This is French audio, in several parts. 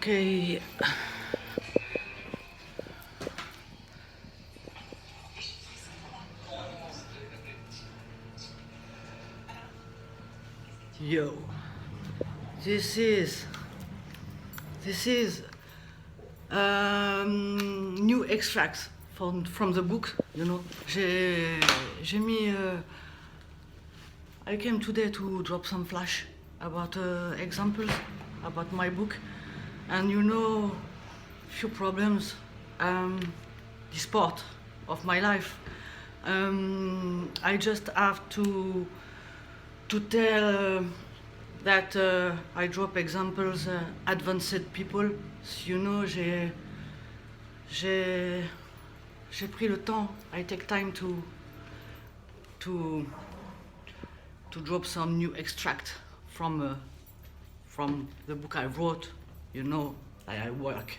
Okay. Yo, this is new extracts from the book. You know, j'ai mis. I came today to drop some flash about examples about my book, and you know, few problems. This part of my life. I just have to tell that I drop examples advanced people. You know, j'ai pris le temps. I take time to drop some new extract from the book I wrote. You know, I work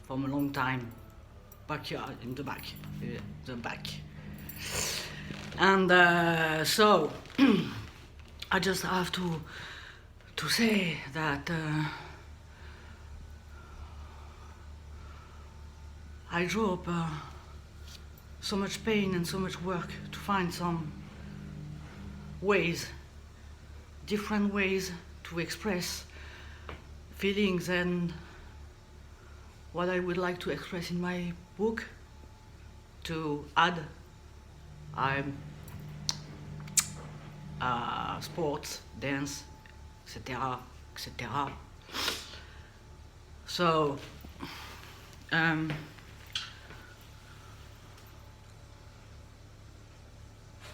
from a long time. Backyard in the back, the back. And so I just have to say that I drop so much pain and so much work to find some ways, different ways to express feelings and what I would like to express in my book. To add, I'm sports, dance, etc., etc. So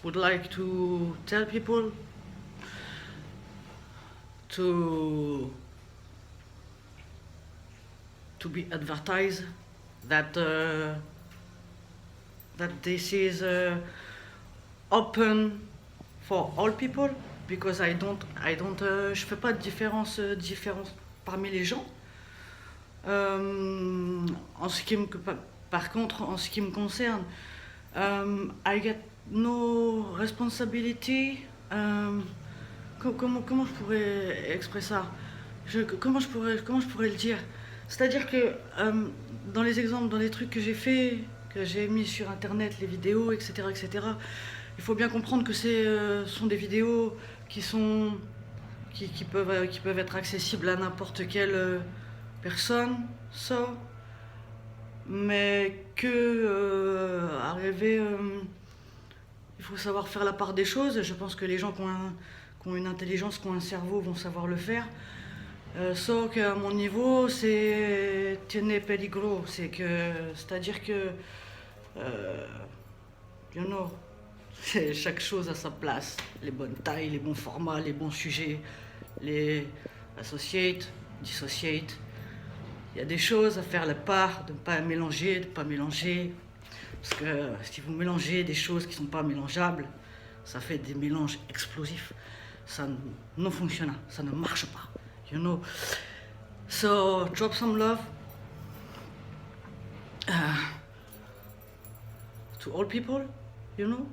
would like to tell people to be advertised that this is open for all people, because je fais pas de différence parmi les gens. Par contre, en ce qui me concerne, I get no responsibility. Comment je pourrais exprimer ça? Comment je pourrais le dire? C'est-à-dire que dans les exemples, dans les trucs que j'ai fait, que j'ai mis sur internet, les vidéos, etc., etc., il faut bien comprendre que ce sont des vidéos qui peuvent être accessibles à n'importe quelle personne, mais que arriver, il faut savoir faire la part des choses. Je pense que les gens qui ont une intelligence, qui ont un cerveau, vont savoir le faire. Sauf qu'à mon niveau, c'est tiene peligro, c'est-à-dire que, you know, chaque chose à sa place, les bonnes tailles, les bons formats, les bons sujets, les associate, dissociate. Il y a des choses à faire la part, de ne pas mélanger, parce que si vous mélangez des choses qui ne sont pas mélangeables, ça fait des mélanges explosifs. Ça non fonctionne, ça ne marche pas. You know, so drop some love to all people, you know.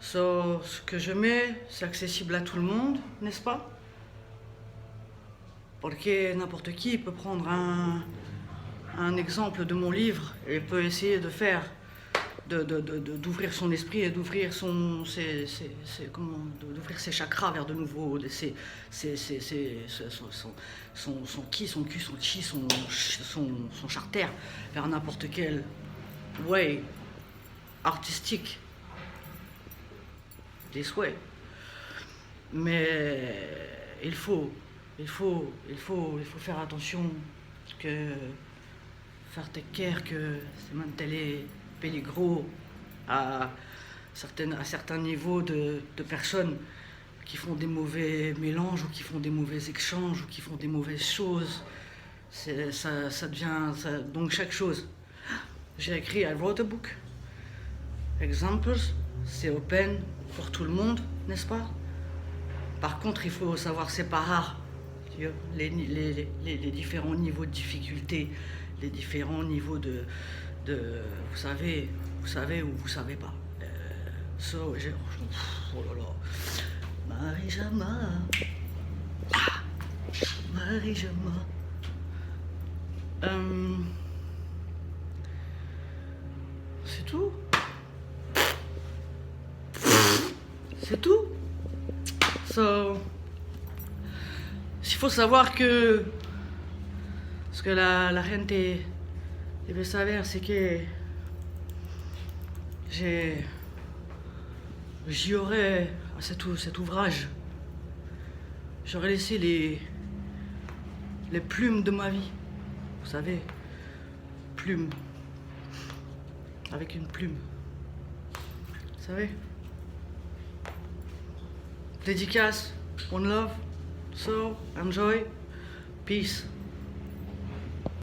So ce que je mets, c'est accessible à tout le monde, n'est-ce pas? Parce que n'importe qui peut prendre un exemple de mon livre et peut essayer de faire, d'ouvrir son esprit et d'ouvrir d'ouvrir ses chakras vers de nouveau, son ki, son cul, son chi, son charter, vers n'importe quel way artistique, this way. Mais il faut faire attention, faire take care, que c'est maintenant peligro à certains niveaux de personnes qui font des mauvais mélanges ou qui font des mauvais échanges ou qui font des mauvaises choses. Ça devient... donc chaque chose. J'ai écrit, I wrote a book. Examples, c'est open pour tout le monde, n'est-ce pas? Par contre, il faut savoir séparer les différents niveaux de difficulté, les différents niveaux de vous savez ou vous savez pas. Oh là là. Marie-Jama. C'est tout. C'est tout. So, il faut savoir que ce que la gente debe saber, c'est que j'y aurais à cet ouvrage, j'aurais laissé les plumes de ma vie. Vous savez, plume. Avec une plume. Vous savez? Dédicace, one love. So, enjoy. Peace.